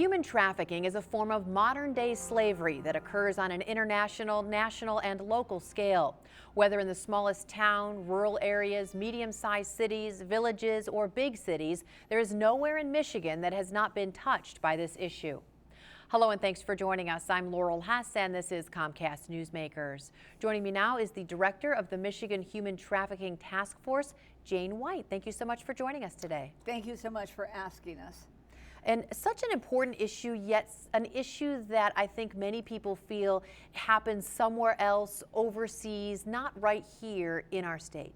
Human trafficking is a form of modern-day slavery that occurs on an international, national, and local scale. Whether in the smallest town, rural areas, medium-sized cities, villages, or big cities, there is nowhere in Michigan that has not been touched by this issue. Hello and thanks for joining us. I'm Laurel Hess and this is Comcast Newsmakers. Joining me now is the director of the Michigan Human Trafficking Task Force, Jane White. Thank you so much for joining us today. Thank you so much for asking us. And such an important issue, yet an issue that I think many people feel happens somewhere else, overseas, not right here in our state.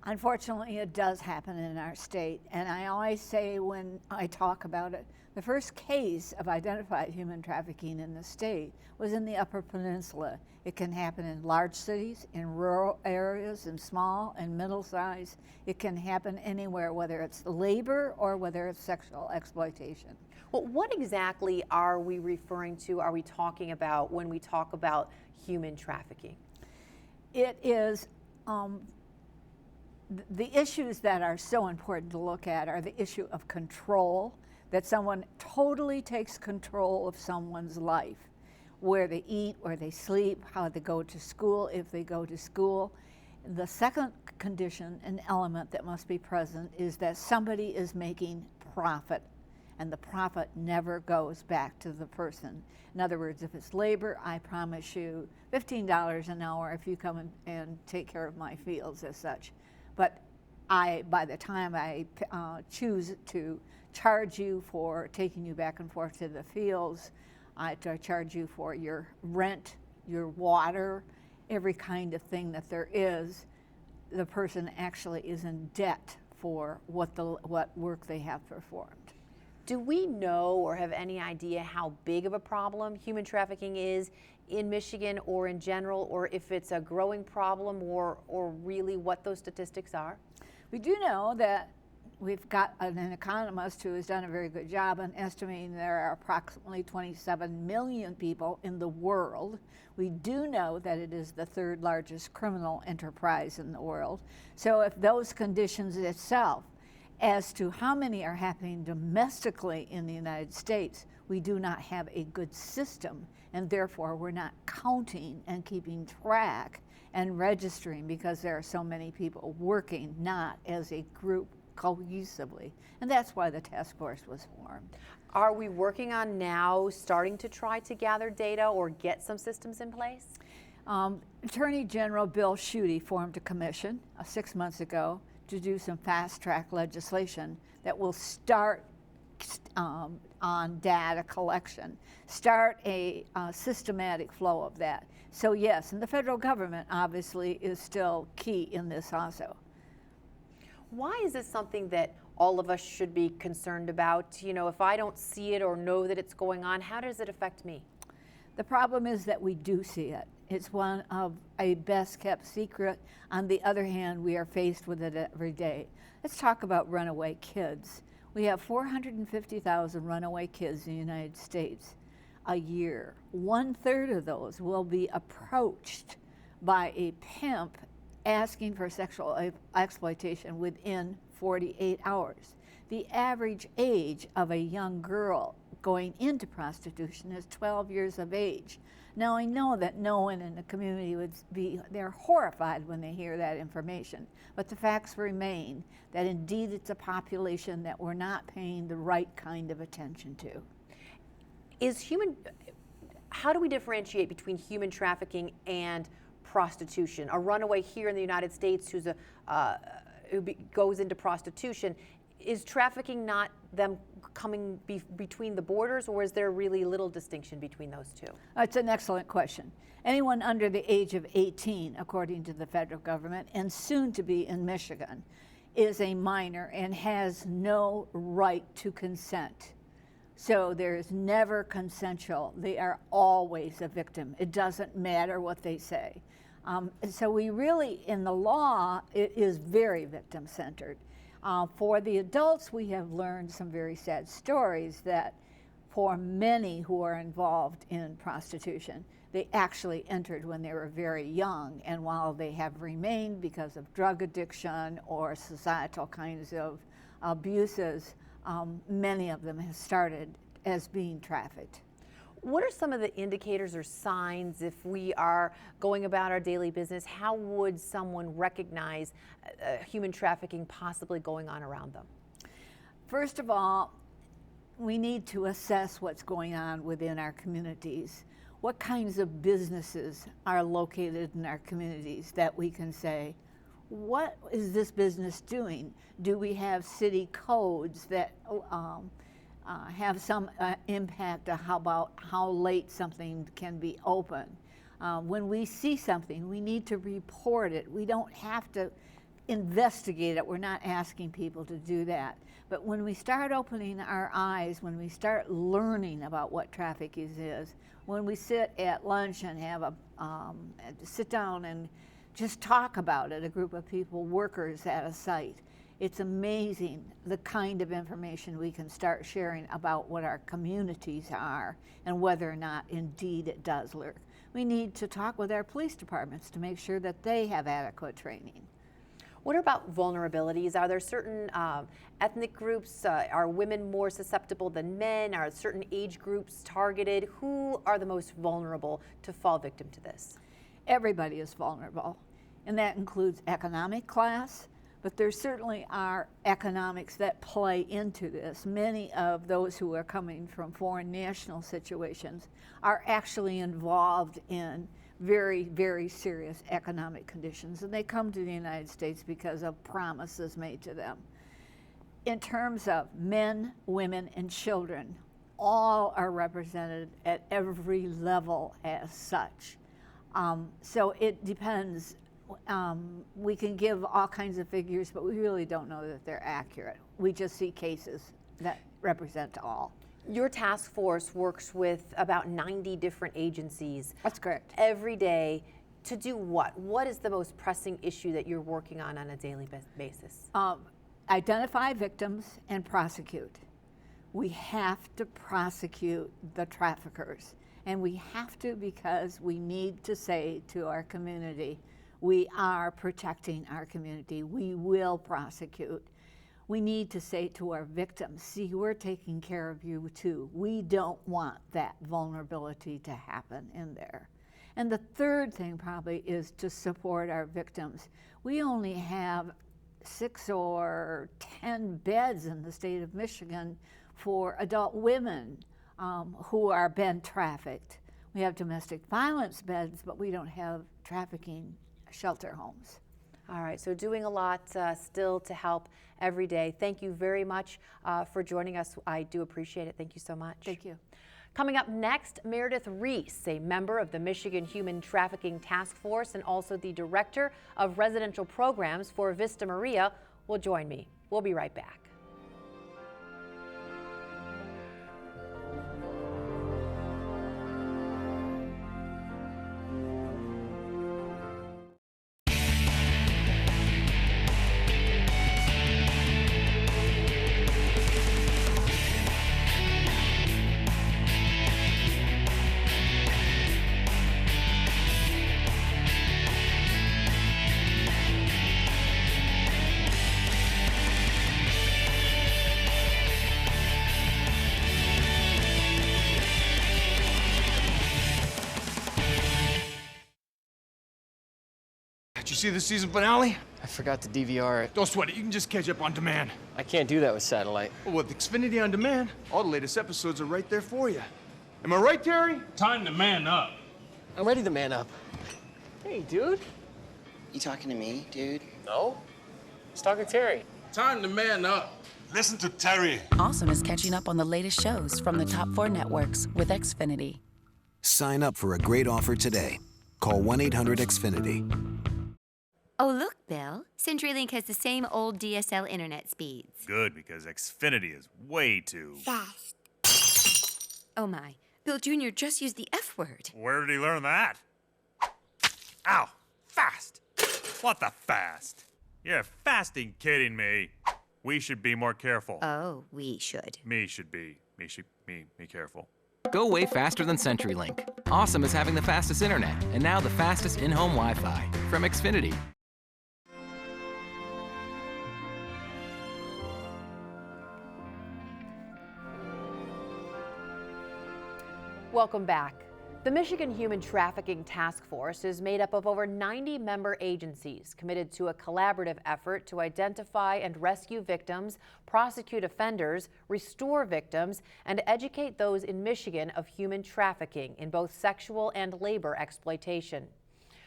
Unfortunately, it does happen in our state. And I always say when I talk about it, the first case of identified human trafficking in the state was in the Upper Peninsula. It can happen in large cities, in rural areas, in small and middle size. It can happen anywhere, whether it's labor or whether it's sexual exploitation. Well, what exactly are we referring to, are we talking about when we talk about human trafficking? It is the issues that are so important to look at are the issue of control, that someone totally takes control of someone's life, where they eat, where they sleep, how they go to school, if they go to school. The second condition and element that must be present is that somebody is making profit, and the profit never goes back to the person. In other words, if it's labor, I promise you $15 an hour if you come and take care of my fields as such. But by the time I choose to charge you for taking you back and forth to the fields, I charge you for your rent, your water, every kind of thing that there is, the person actually is in debt for what work they have performed. Do we know or have any idea how big of a problem human trafficking is in Michigan or in general, or if it's a growing problem or really what those statistics are? We do know that we've got an economist who has done a very good job in estimating there are approximately 27 million people in the world. We do know that it is the third largest criminal enterprise in the world. So if those conditions itself, as to how many are happening domestically in the United States, we do not have a good system, and therefore we're not counting and keeping track and registering because there are so many people working not as a group cohesively. And that's why the task force was formed. Are we working on now starting to try to gather data or get some systems in place? Attorney General Bill Schuette formed a commission 6 months ago to do some fast-track legislation that will start on data collection, start a systematic flow of that. So yes, and the federal government obviously is still key in this also. Why is this something that all of us should be concerned about? You know, if I don't see it or know that it's going on, how does it affect me? The problem is that we do see it. It's one of a best kept secret. On the other hand, we are faced with it every day. Let's talk about runaway kids. We have 450,000 runaway kids in the United States a year. 1/3 of those will be approached by a pimp asking for sexual exploitation within 48 hours. The average age of a young girl going into prostitution is 12 years of age. Now I know that no one in the community they're horrified when they hear that information, but the facts remain that indeed it's a population that we're not paying the right kind of attention to. How do we differentiate between human trafficking and prostitution? A runaway here in the United States who goes into prostitution, is trafficking not them coming between the borders, or is there really little distinction between those two? It's an excellent question. Anyone under the age of 18, according to the federal government, and soon to be in Michigan, is a minor and has no right to consent. So there is never consensual. They are always a victim. It doesn't matter what they say. So we really, in the law, it is very victim-centered. For the adults, we have learned some very sad stories that for many who are involved in prostitution, they actually entered when they were very young, and while they have remained because of drug addiction or societal kinds of abuses, many of them have started as being trafficked. What are some of the indicators or signs if we are going about our daily business? How would someone recognize human trafficking possibly going on around them? First of all, we need to assess what's going on within our communities. What kinds of businesses are located in our communities that we can say, what is this business doing? Do we have city codes that have some impact on how late something can be open? When we see something, we need to report it. We don't have to investigate it. We're not asking people to do that. But when we start opening our eyes, when we start learning about what trafficking is, when we sit at lunch and have sit down and just talk about it, a group of people, workers at a site, it's amazing the kind of information we can start sharing about what our communities are and whether or not indeed it does lurk. We need to talk with our police departments to make sure that they have adequate training. What about vulnerabilities? Are there certain ethnic groups? Are women more susceptible than men? Are certain age groups targeted? Who are the most vulnerable to fall victim to this? Everybody is vulnerable, and that includes economic class, but there certainly are economics that play into this. Many of those who are coming from foreign national situations are actually involved in very, very serious economic conditions, and they come to the United States because of promises made to them. In terms of men, women, and children, all are represented at every level as such. So it depends. We can give all kinds of figures, but we really don't know that they're accurate. We just see cases that represent all. Your task force works with about 90 different agencies. That's correct. Every day to do what? What is the most pressing issue that you're working on a daily basis? Identify victims and prosecute. We have to prosecute the traffickers. And we have to because we need to say to our community, we are protecting our community. We will prosecute. We need to say to our victims, see, we're taking care of you too. We don't want that vulnerability to happen in there. And the third thing probably is to support our victims. We only have 6 or 10 beds in the state of Michigan for adult women who are been trafficked. We have domestic violence beds, but we don't have trafficking shelter homes. All right, so doing a lot still to help every day. Thank you very much for joining us. I do appreciate it. Thank you so much. Thank you. Coming up next, Meredith Reese, a member of the Michigan Human Trafficking Task Force and also the Director of Residential Programs for Vista Maria, will join me. We'll be right back. Did you see the season finale? I forgot to DVR it. Don't sweat it, you can just catch up on demand. I can't do that with satellite. Well, with Xfinity On Demand, all the latest episodes are right there for you. Am I right, Terry? Time to man up. I'm ready to man up. Hey, dude. You talking to me, dude? No. It's talking Terry. Time to man up. Listen to Terry. Awesome is catching up on the latest shows from the top 4 networks with Xfinity. Sign up for a great offer today. Call 1-800-XFINITY. Oh, look, Bill. CenturyLink has the same old DSL internet speeds. Good, because Xfinity is way too Fast. Oh, my. Bill Jr. just used the F word. Where did he learn that? Ow! Fast! What the fast? You're fasting kidding me. We should be more careful. Oh, we should. Me should be. Me careful. Go way faster than CenturyLink. Awesome is having the fastest internet, and now the fastest in-home Wi-Fi from Xfinity. Welcome back. The Michigan Human Trafficking Task Force is made up of over 90 member agencies committed to a collaborative effort to identify and rescue victims, prosecute offenders, restore victims, and educate those in Michigan of human trafficking in both sexual and labor exploitation.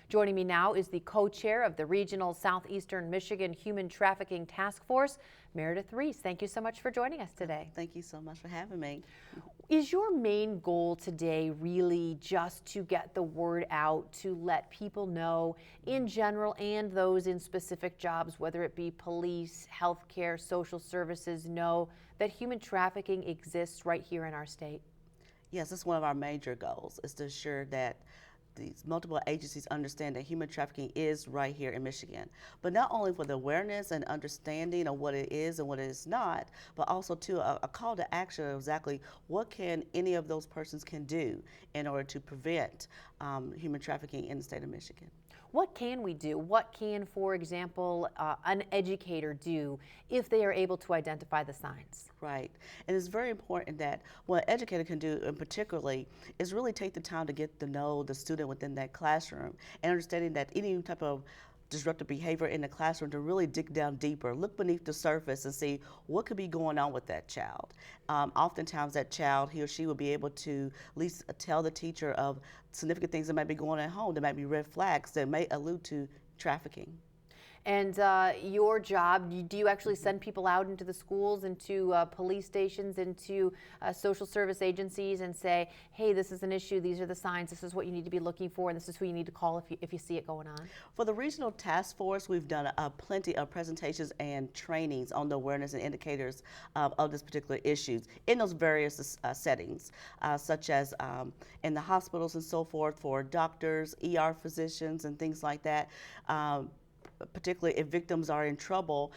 Joining me now is the co-chair of the Regional Southeastern Michigan Human Trafficking Task Force, Meredith Reese. Thank you so much for joining us today. Thank you so much for having me. Is your main goal today really just to get the word out, to let people know in general and those in specific jobs, whether it be police, healthcare, social services, know that human trafficking exists right here in our state? Yes, it's one of our major goals, is to ensure that these multiple agencies understand that human trafficking is right here in Michigan. But not only for the awareness and understanding of what it is and what it is not, but also to a call to action of exactly what can any of those persons can do in order to prevent human trafficking in the state of Michigan. What can we do? What can, for example, an educator do if they are able to identify the signs? Right. And it's very important that what an educator can do in particularly is really take the time to get to know the student within that classroom and understanding that any type of disruptive behavior in the classroom, to really dig down deeper, look beneath the surface and see what could be going on with that child. Oftentimes that child, he or she will be able to at least tell the teacher of significant things that might be going on at home, that might be red flags that may allude to trafficking. And your job, do you actually send people out into the schools, into police stations, into social service agencies and say, hey, this is an issue, these are the signs, this is what you need to be looking for, and this is who you need to call if you see it going on? For the regional task force, we've done plenty of presentations and trainings on the awareness and indicators of this particular issues in those various settings, such as in the hospitals and so forth, for doctors, ER physicians, and things like that. Particularly if victims are in trouble,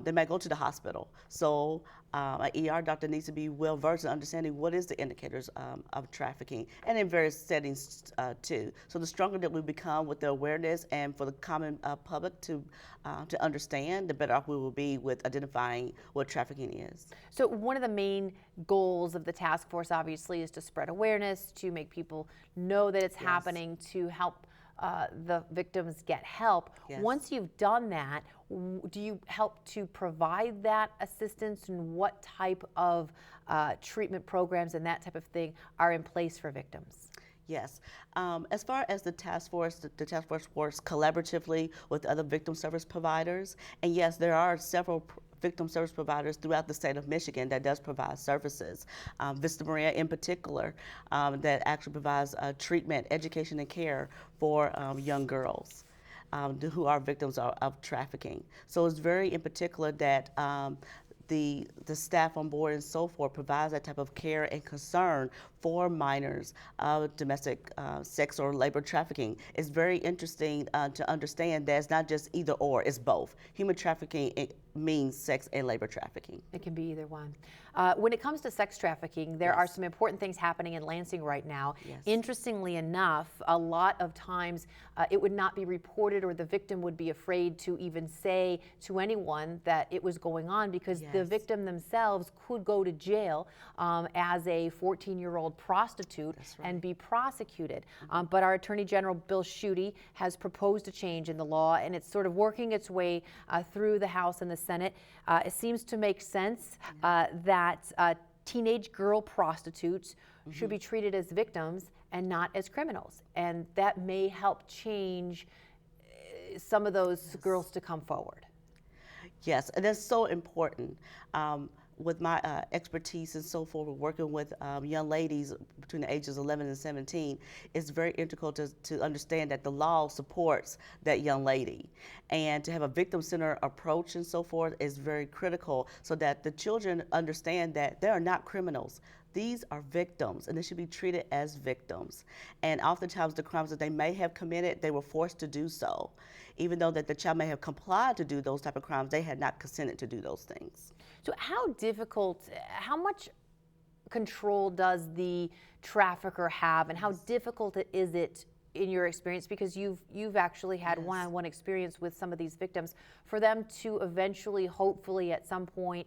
they might go to the hospital. So an ER doctor needs to be well versed in understanding what is the indicators of trafficking, and in various settings too. So the stronger that we become with the awareness and for the common public to understand, the better off we will be with identifying what trafficking is. So one of the main goals of the task force obviously is to spread awareness, to make people know that it's happening, to help the victims get help. Yes. Once you've done that, do you help to provide that assistance, and what type of treatment programs and that type of thing are in place for victims? Yes. As far as the task force works collaboratively with other victim service providers, and yes, there are several victim service providers throughout the state of Michigan that does provide services. Vista Maria in particular, that actually provides treatment, education, and care for young girls who are victims of trafficking. So it's very in particular that the staff on board and so forth provides that type of care and concern for minors of domestic sex or labor trafficking. It's very interesting to understand that it's not just either or, it's both. Human trafficking, it means sex and labor trafficking. It can be either one. When it comes to sex trafficking, there are some important things happening in Lansing right now. Yes. Interestingly enough, a lot of times it would not be reported, or the victim would be afraid to even say to anyone that it was going on, because the victim themselves could go to jail as a 14-year-old prostitute and be prosecuted. But our Attorney General Bill Schuette has proposed a change in the law, and it's sort of working its way through the House and the Senate. It seems to make sense that teenage girl prostitutes should be treated as victims and not as criminals, and that may help change some of those girls to come forward. Yes, and that's so important. With my expertise and so forth, working with young ladies between the ages of 11 and 17, it's very integral to understand that the law supports that young lady. And to have a victim-centered approach and so forth is very critical, so that the children understand that they are not criminals. These are victims, and they should be treated as victims. And oftentimes the crimes that they may have committed, they were forced to do so. Even though that the child may have complied to do those type of crimes, they had not consented to do those things. So how much control does the trafficker have, and how difficult is it in your experience, because you've actually had one-on-one experience with some of these victims, for them to eventually, hopefully at some point,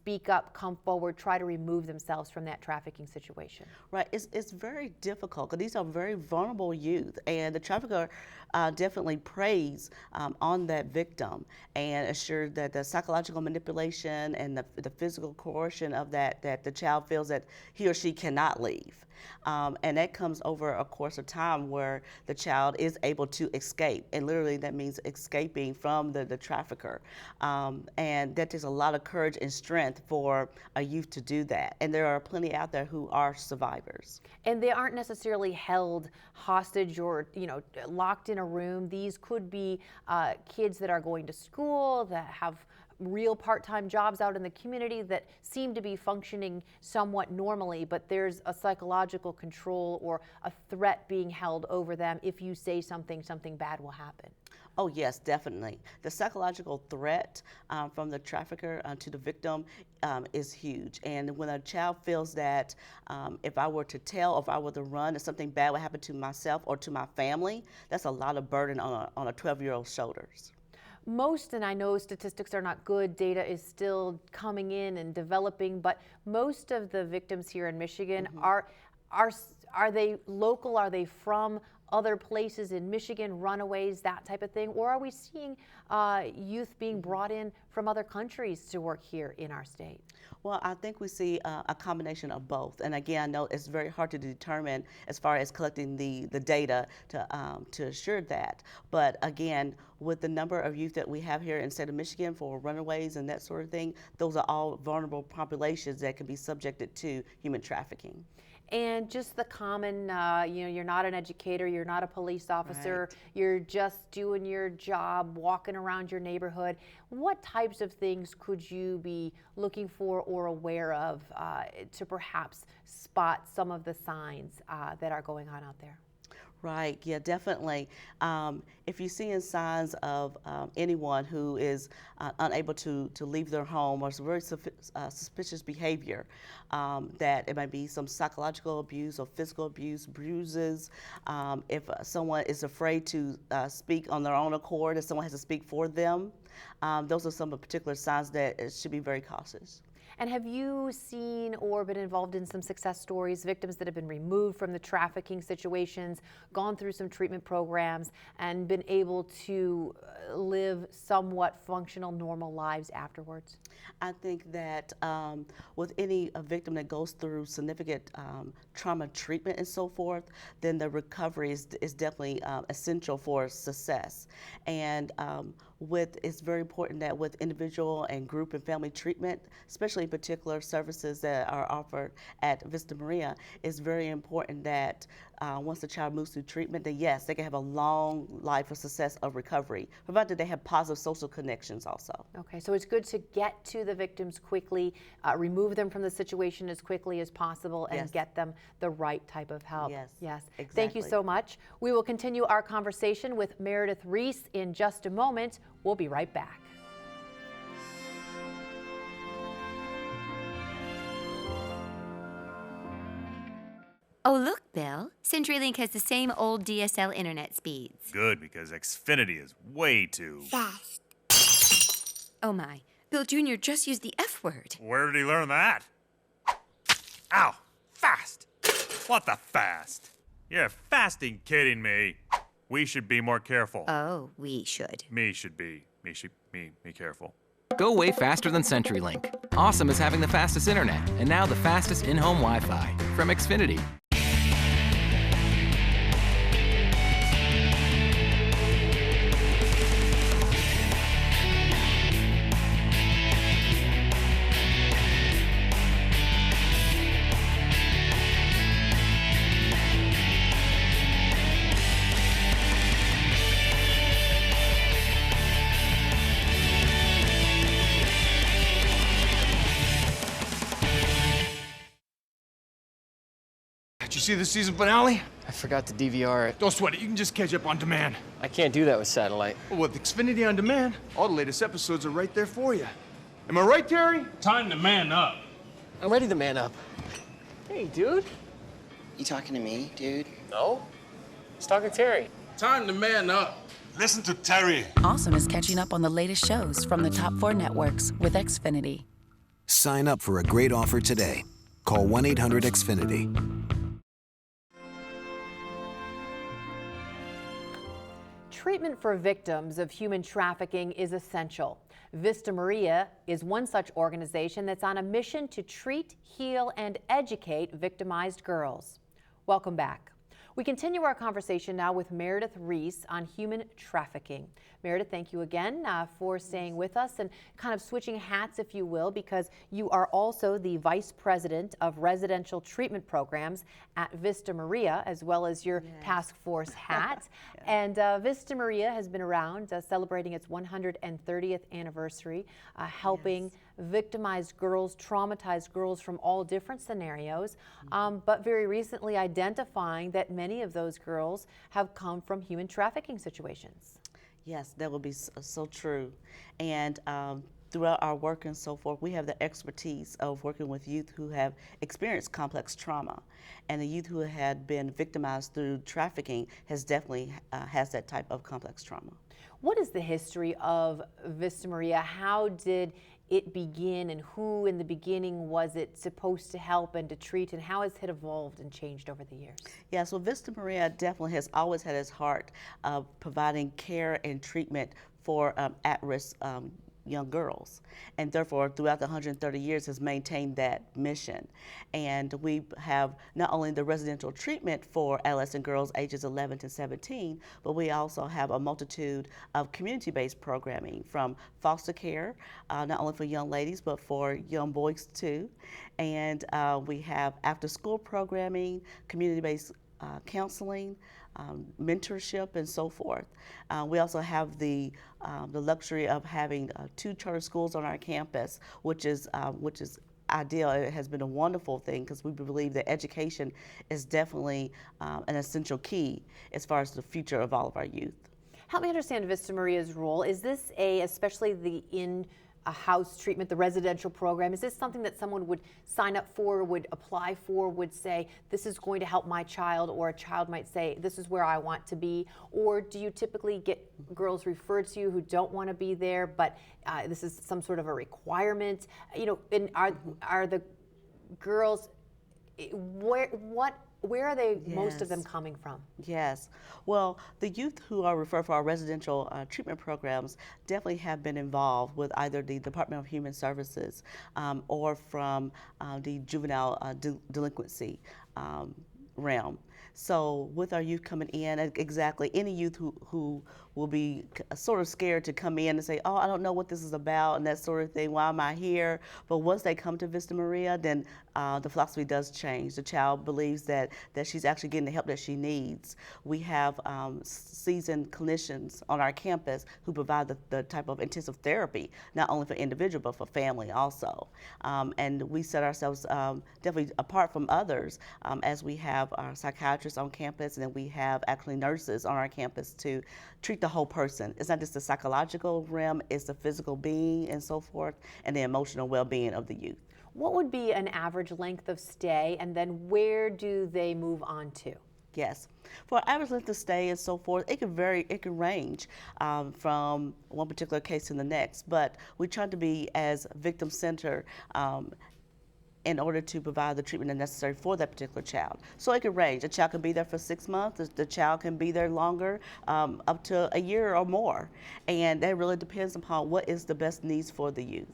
speak up, come forward, try to remove themselves from that trafficking situation? Right, it's very difficult because these are very vulnerable youth, and the trafficker definitely preys on that victim and assures that the psychological manipulation and the physical coercion of that the child feels that he or she cannot leave. And that comes over a course of time where the child is able to escape, and literally that means escaping from the trafficker. And that takes a lot of courage and strength for a youth to do that. And there are plenty out there who are survivors. And they aren't necessarily held hostage or, locked in a room. These could be kids that are going to school, that have real part-time jobs out in the community that seem to be functioning somewhat normally, but there's a psychological control or a threat being held over them. If you say something bad will happen. Oh yes, definitely. The psychological threat from the trafficker to the victim is huge. And when a child feels that if I were to tell, or if I were to run, if something bad would happen to myself or to my family, that's a lot of burden on a 12-year-old's shoulders. Most, and I know statistics are not good, data is still coming in and developing, but most of the victims here in Michigan are they local? Are they from other places in Michigan, runaways, that type of thing? Or are we seeing youth being brought in from other countries to work here in our state? Well, I think we see a combination of both. And again, I know it's very hard to determine as far as collecting the data to assure that. But again, with the number of youth that we have here in the state of Michigan for runaways and that sort of thing, those are all vulnerable populations that can be subjected to human trafficking. And just the common, you're not an educator, you're not a police officer, Right. You're just doing your job, walking around your neighborhood. What types of things could you be looking for or aware of to perhaps spot some of the signs that are going on out there? Right, yeah, definitely. If you're seeing signs of anyone who is unable to leave their home or some very suspicious behavior, that it might be some psychological abuse or physical abuse, bruises, if someone is afraid to speak on their own accord, if someone has to speak for them, those are some of the particular signs that it should be very cautious. And have you seen or been involved in some success stories, victims that have been removed from the trafficking situations, gone through some treatment programs, and been able to live somewhat functional, normal lives afterwards? I think that with any victim that goes through significant trauma treatment and so forth, then the recovery is definitely essential for success. And it's very important that with individual and group and family treatment, especially in particular services that are offered at Vista Maria, it's very important that once the child moves through treatment, then yes, they can have a long life of success of recovery, provided they have positive social connections also. Okay, so it's good to get to the victims quickly, remove them from the situation as quickly as possible, and Yes. get them the right type of help. Yes, Thank you exactly. so much. We will continue our conversation with Meredith Reese in just a moment. We'll be right back. Oh, look, Bill. CenturyLink has the same old DSL internet speeds. Good, because Xfinity is way too Fast. Oh, my. Bill Jr. just used the F word. Where did he learn that? Ow! Fast! What the fast? You're fasting kidding me. We should be more careful. Oh, we should. Me should be. Me careful. Go way faster than CenturyLink. Awesome is having the fastest internet, and now the fastest in-home Wi-Fi from Xfinity. Did you see the season finale? I forgot to DVR it. Don't sweat it, you can just catch up on demand. I can't do that with satellite. Well, with Xfinity On Demand, all the latest episodes are right there for you. Am I right, Terry? Time to man up. I'm ready to man up. Hey, dude. You talking to me, dude? No. He's talking to Terry. Time to man up. Listen to Terry. Awesome is catching up on the latest shows from the top 4 networks with Xfinity. Sign up for a great offer today. Call 1-800-XFINITY. Treatment for victims of human trafficking is essential. Vista Maria is one such organization that's on a mission to treat, heal, and educate victimized girls. Welcome back. We continue our conversation now with Meredith Reese on human trafficking. Meredith, thank you again for staying with us and kind of switching hats, if you will, because you are also the Vice President of Residential Treatment Programs at Vista Maria, as well as your task force hat. And Vista Maria has been around celebrating its 130th anniversary, helping victimized girls, traumatized girls from all different scenarios, but very recently identifying that many of those girls have come from human trafficking situations. Yes, that would be so true. And throughout our work and so forth, we have the expertise of working with youth who have experienced complex trauma. And the youth who had been victimized through trafficking has definitely has that type of complex trauma. What is the history of Vista Maria? How did it begin, and who in the beginning was it supposed to help and to treat, and how has it evolved and changed over the years? Yeah, so Vista Maria definitely has always had its heart of providing care and treatment for at-risk young girls, and therefore throughout the 130 years has maintained that mission. And we have not only the residential treatment for adolescent girls ages 11 to 17, but we also have a multitude of community-based programming, from foster care, not only for young ladies but for young boys too. And we have after-school programming, community-based counseling, mentorship, and so forth. We also have the luxury of having 2 charter schools on our campus, which is ideal. It has been a wonderful thing because we believe that education is definitely an essential key as far as the future of all of our youth. Help me understand Vista Maria's role. Is this especially the in-house treatment, the residential program, is this something that someone would sign up for, would apply for, would say, this is going to help my child, or a child might say, this is where I want to be? Or do you typically get girls referred to you who don't want to be there, but this is some sort of a requirement? You know, and are the girls, where are they, most of them coming from? Yes. Well, the youth who are referred for our residential treatment programs definitely have been involved with either the Department of Human Services or from the juvenile delinquency realm. So with our youth coming in, exactly, any youth who will be sort of scared to come in and say, oh, I don't know what this is about and that sort of thing, why am I here? But once they come to Vista Maria, then the philosophy does change. The child believes that she's actually getting the help that she needs. We have seasoned clinicians on our campus who provide the type of intensive therapy, not only for individual, but for family also. And we set ourselves definitely apart from others as we have our psychiatrists on campus, and then we have actually nurses on our campus to treat the whole person. It's not just the psychological realm, it's the physical being and so forth, and the emotional well-being of the youth. What would be an average length of stay, and then where do they move on to? Yes. For average length of stay and so forth, it can vary, it can range from one particular case to the next, but we try to be as victim-centered in order to provide the treatment necessary for that particular child. So it can range. A child can be there for 6 months, the child can be there longer, up to a year or more. And that really depends upon what is the best needs for the youth.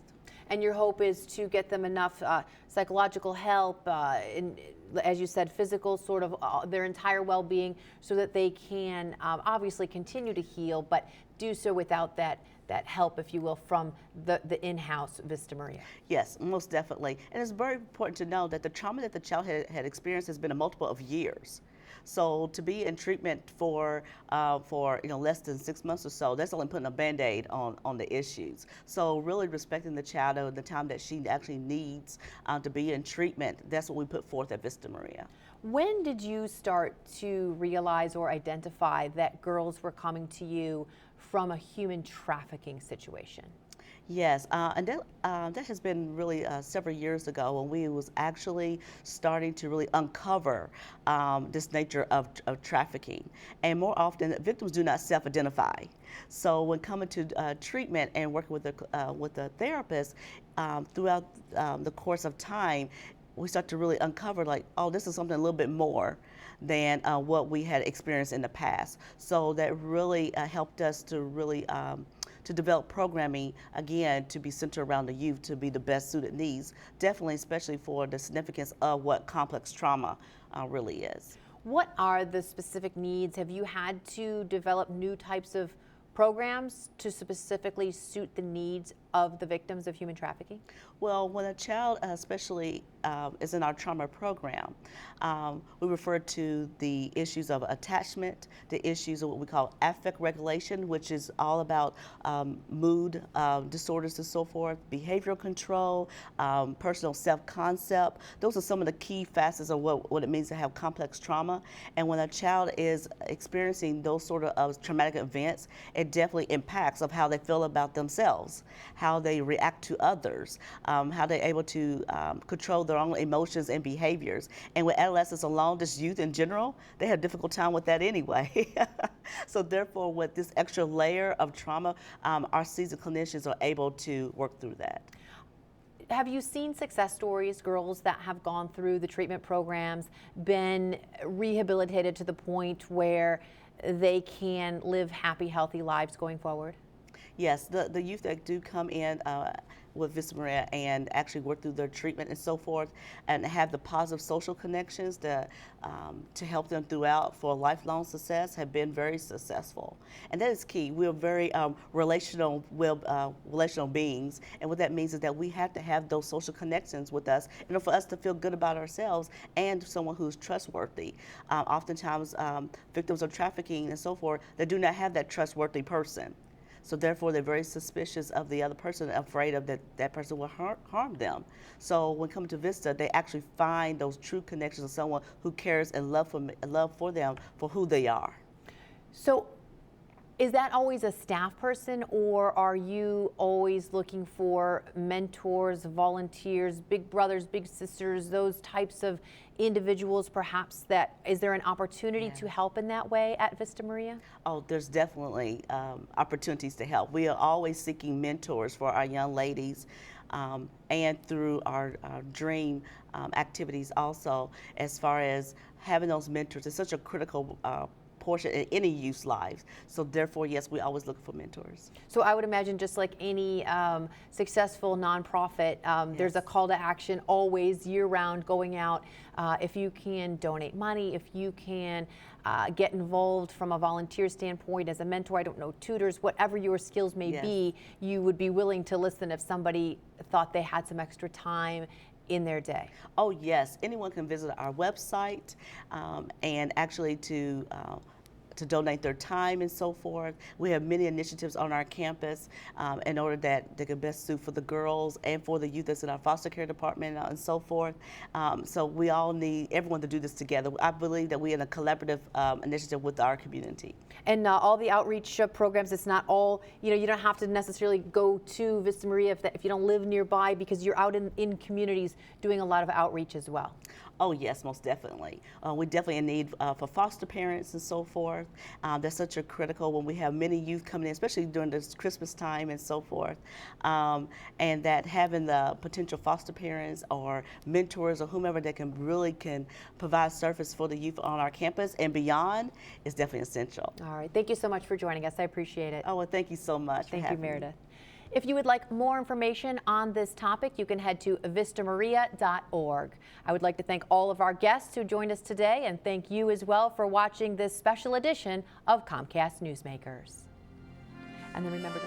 And your hope is to get them enough psychological help, as you said, physical, sort of their entire well-being, so that they can obviously continue to heal, but do so without that help, if you will, from the in-house Vista Maria. Yes, most definitely. And it's very important to know that the trauma that the child had experienced has been a multiple of years. So to be in treatment for less than 6 months or so, that's only putting a Band-Aid on the issues. So really respecting the child at the time that she actually needs to be in treatment, that's what we put forth at Vista Maria. When did you start to realize or identify that girls were coming to you from a human trafficking situation? Yes, and that has been really several years ago when we was actually starting to really uncover this nature of trafficking. And more often, victims do not self-identify. So when coming to treatment and working with the therapist throughout the course of time, we start to really uncover like, oh, this is something a little bit more than what we had experienced in the past. So that really helped us to really to develop programming, again, to be centered around the youth to be the best suited needs, definitely especially for the significance of what complex trauma really is. What are the specific needs? Have you had to develop new types of programs to specifically suit the needs of the victims of human trafficking? Well, when a child especially is in our trauma program, we refer to the issues of attachment, the issues of what we call affect regulation, which is all about mood disorders and so forth, behavioral control, personal self-concept. Those are some of the key facets of what it means to have complex trauma. And when a child is experiencing those sort of traumatic events, it definitely impacts of how they feel about themselves, how they react to others, how they're able to control their own emotions and behaviors. And with adolescents alone, just youth in general, they have a difficult time with that anyway. So therefore, with this extra layer of trauma, our seasoned clinicians are able to work through that. Have you seen success stories, girls that have gone through the treatment programs, been rehabilitated to the point where they can live happy, healthy lives going forward? Yes, the youth that do come in with Vista Maria and actually work through their treatment and so forth, and have the positive social connections to help them throughout for lifelong success, have been very successful. And that is key. We're very relational beings, and what that means is that we have to have those social connections with us in order for us to feel good about ourselves and someone who's trustworthy. Oftentimes, victims of trafficking and so forth, they do not have that trustworthy person. So therefore, they're very suspicious of the other person, afraid of that person will harm them. So when coming to Vista, they actually find those true connections of someone who cares and love for them for who they are. So is that always a staff person, or are you always looking for mentors, volunteers, big brothers, big sisters, those types of individuals perhaps is there an opportunity to help in that way at Vista Maria? Oh, there's definitely opportunities to help. We are always seeking mentors for our young ladies and through our dream activities also, as far as having those mentors. It's such a critical portion in any youth's lives. So therefore, yes, we always look for mentors. So I would imagine just like any successful nonprofit, there's a call to action always year-round going out. If you can donate money, if you can get involved from a volunteer standpoint as a mentor, I don't know, tutors, whatever your skills may be, you would be willing to listen if somebody thought they had some extra time in their day. Oh yes, anyone can visit our website and actually to donate their time and so forth. We have many initiatives on our campus in order that they can best suit for the girls and for the youth that's in our foster care department and so forth. So we all need everyone to do this together. I believe that we're in a collaborative initiative with our community. And all the outreach programs, it's not all, you don't have to necessarily go to Vista Maria if you don't live nearby, because you're out in communities doing a lot of outreach as well. Oh yes, most definitely. We definitely in need for foster parents and so forth. That's such a critical when we have many youth coming in, especially during this Christmas time and so forth. And that having the potential foster parents or mentors or whomever that can provide service for the youth on our campus and beyond is definitely essential. All right, thank you so much for joining us. I appreciate it. Oh, well, thank you so much. Thank you, Meredith. If you would like more information on this topic, you can head to vistamaria.org. I would like to thank all of our guests who joined us today, and thank you as well for watching this special edition of Comcast Newsmakers. And then remember to